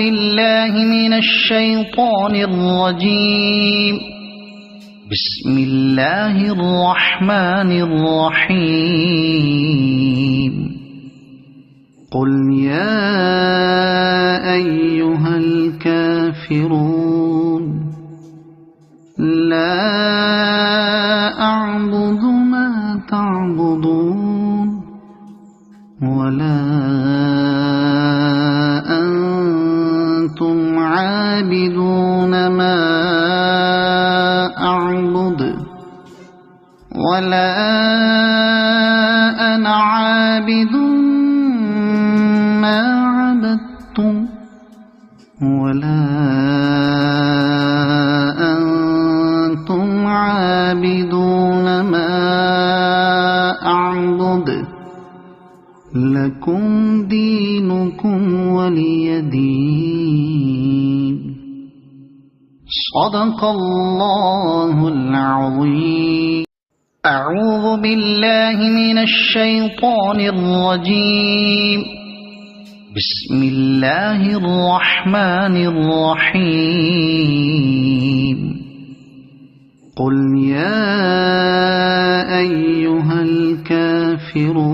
بالله من الشيطان الرجيم. بسم الله الرحمن الرحيم. قل يا أيها الكافرون لا أعبد ما تعبدون ولا أنتم عابدون ما أعبد ولا أنا عابد ما عبدتم ولا أنتم عابدون ما أعبد لكم دينكم ولي دين. صدق الله العظيم. أعوذ بالله من الشيطان الرجيم. بسم الله الرحمن الرحيم. قل يا أيها الكافرون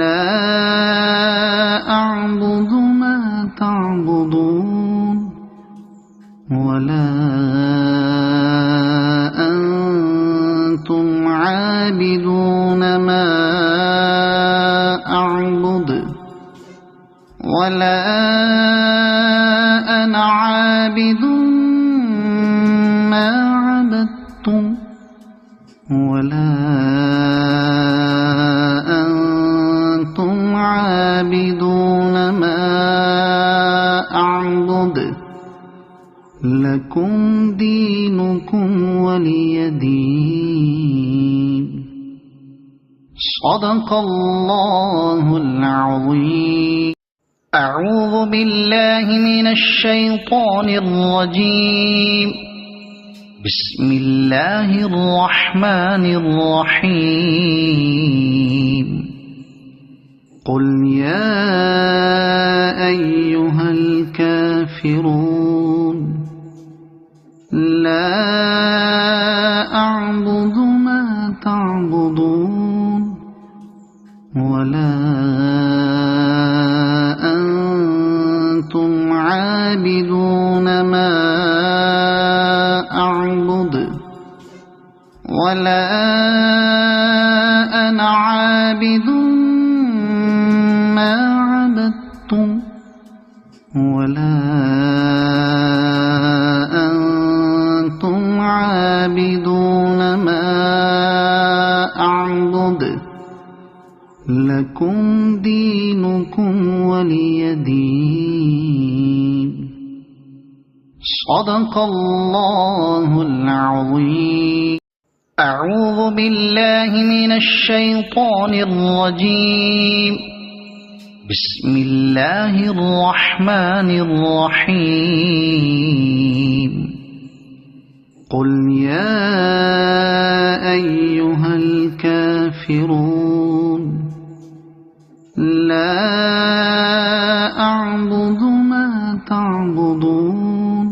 لا أعبد ما تعبدون ولا أنتم عابدون ما أعبد ولا أنا عابد ما عبدتم ولا أنتم عابدون ما أعبد لكم دينكم ولي دين. صدق الله العظيم. أعوذ بالله من الشيطان الرجيم. بسم الله الرحمن الرحيم. قل يا أيها الكافرون لا أعبد ما تعبدون ولا أنتم عابدون ما أعبد ولا أنا عابد ما عبدتم ولا أنتم عابدون ما أعبد لكم دينكم ولي دين. صدق الله العظيم. أعوذ بالله من الشيطان الرجيم. بسم الله الرحمن الرحيم. قل يا أيها الكافرون لا أعبد ما تعبدون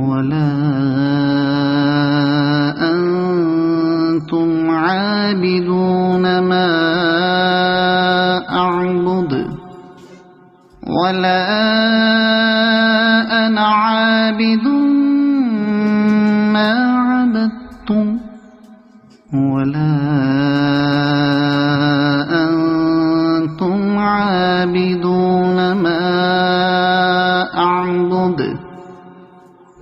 ولا أنتم عابدون ما أعبد ولا أنا عابد ما عبدتم ولا أنتم عابدون ما أعبد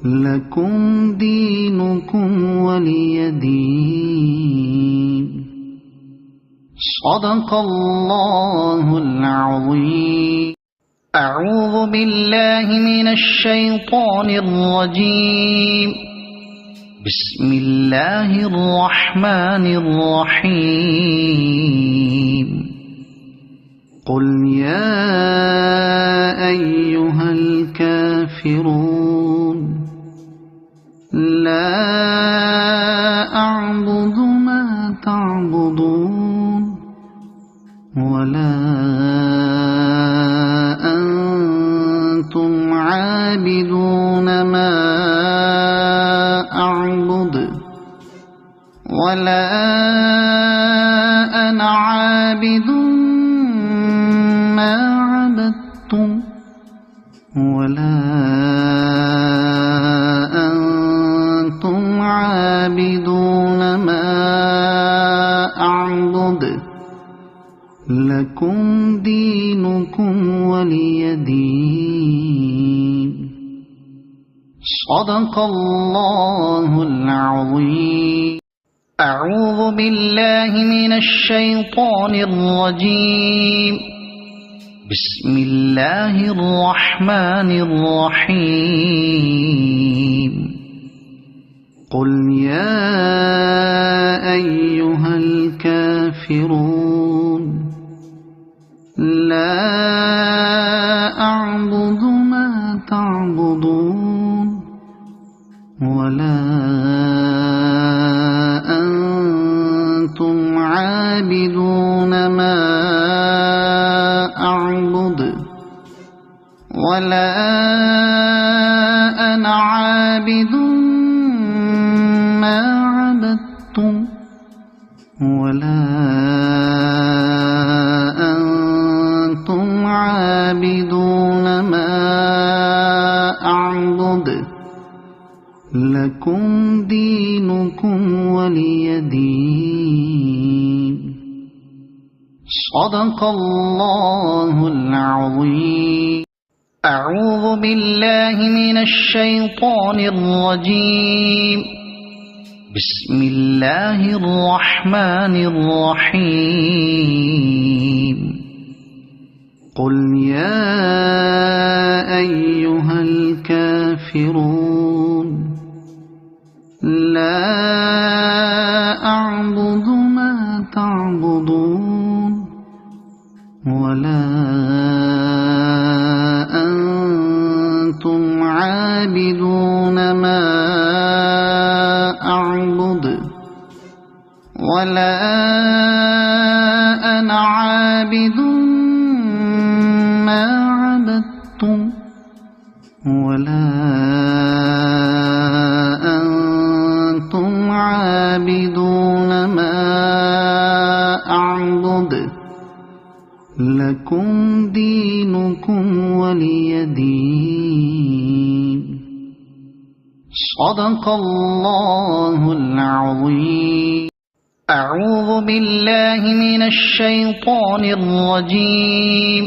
لكم دينكم ولي دين. صدق الله العظيم. أعوذ بالله من الشيطان الرجيم. بسم الله الرحمن الرحيم. قل يا أيها الكافرون لا أعبد ما تعبدون ولا عابدون ما أعبد ولا أنا عابد ما عبدتم ولا أنتم عابدون ما أعبد لكم دينكم ولي دين. صدق الله العظيم. أعوذ بالله من الشيطان الرجيم. بسم الله الرحمن الرحيم. قل يا أيها الكافرون لا أعبد ما تعبدون ولا أنتم عابدون ما أعبد ولا أنا عابد ما عبدتم ولا أنتم عابدون ما أعبد لكم دينكم ولي دين. صدق الله العظيم. أعوذ بالله من الشيطان الرجيم. بسم الله الرحمن الرحيم. قل يا أيها الكافرون لا أعبد ما تعبدون ولا أنتم عابدون ما أعبد ولا أنا عابد ما عبدتم ولا أنتم عابدون ما أعبد لكم دينكم ولي دين. صدق الله العظيم. أعوذ بالله من الشيطان الرجيم.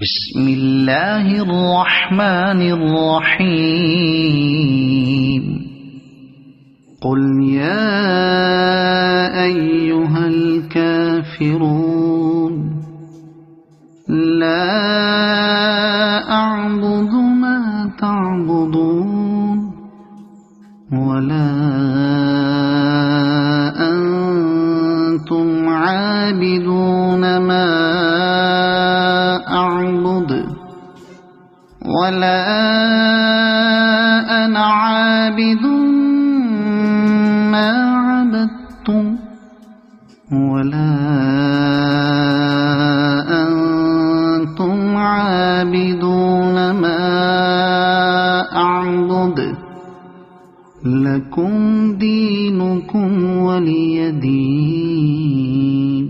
بسم الله الرحمن الرحيم. قل يا أيها الكافرون لا أعبد ما تعبدون ولا أنتم عابدون ما أعبد ولا أنا عابد ما عبدتم ولا أنتم عابدون ما أعبد لكم دينكم ولي دين.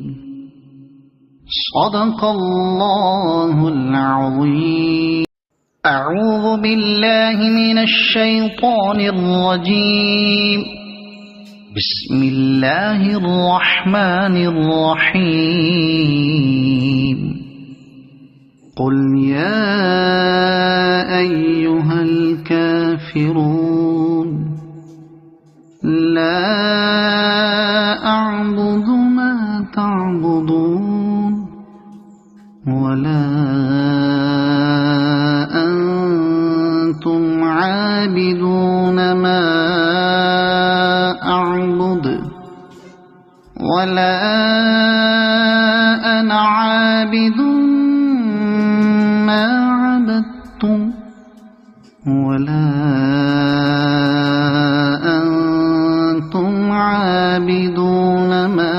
صدق الله العظيم. أعوذ بالله من الشيطان الرجيم. بسم الله الرحمن الرحيم. قل يا أيها الكافرون لا أعبد ما تعبدون ولا أنتم عابدون ما أعبد ولا أنا عابد ما عبدتم ولا أنتم عابدون ما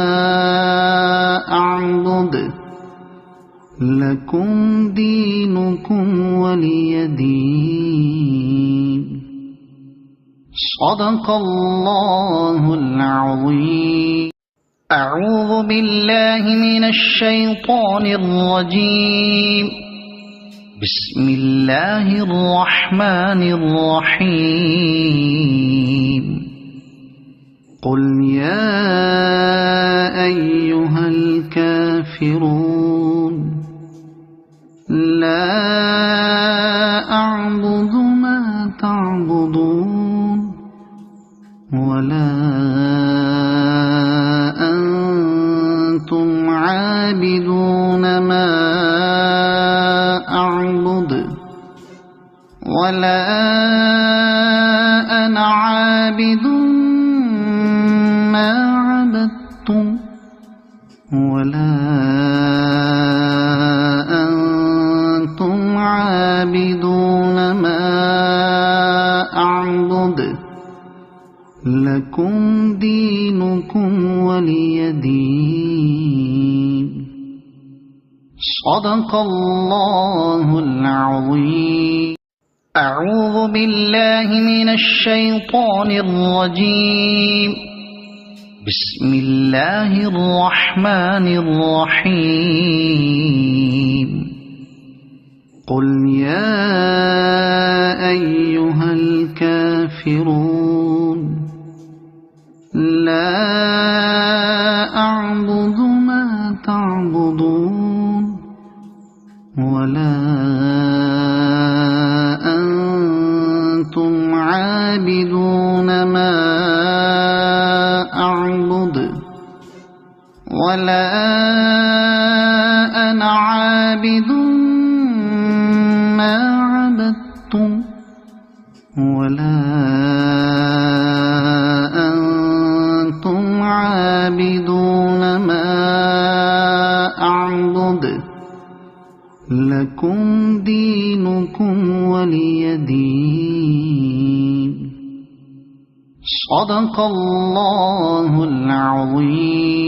أعبد لكم دينكم ولي دين. صدق الله العظيم. أعوذ بالله من الشيطان الرجيم. بسم الله الرحمن الرحيم. قل يا أيها الكافرون لا أعبد ما تعبدون ولا أنتم عابدون ما أعبد ولا أنا عابد ما عبدتم ولا أنتم عابدون ما أعبد لكم دينكم ولي دين. صدق الله العظيم. أعوذ بالله من الشيطان الرجيم. بسم الله الرحمن الرحيم. قل يا أيها الكافرون لا أعبد ما تعبدون ولا أنتم عابدون ما أعبد ولا أنا عابد ما عبدتم ولا أنتم عابدون ما أعبد لكم دينكم ولي دين. صدق الله العظيم.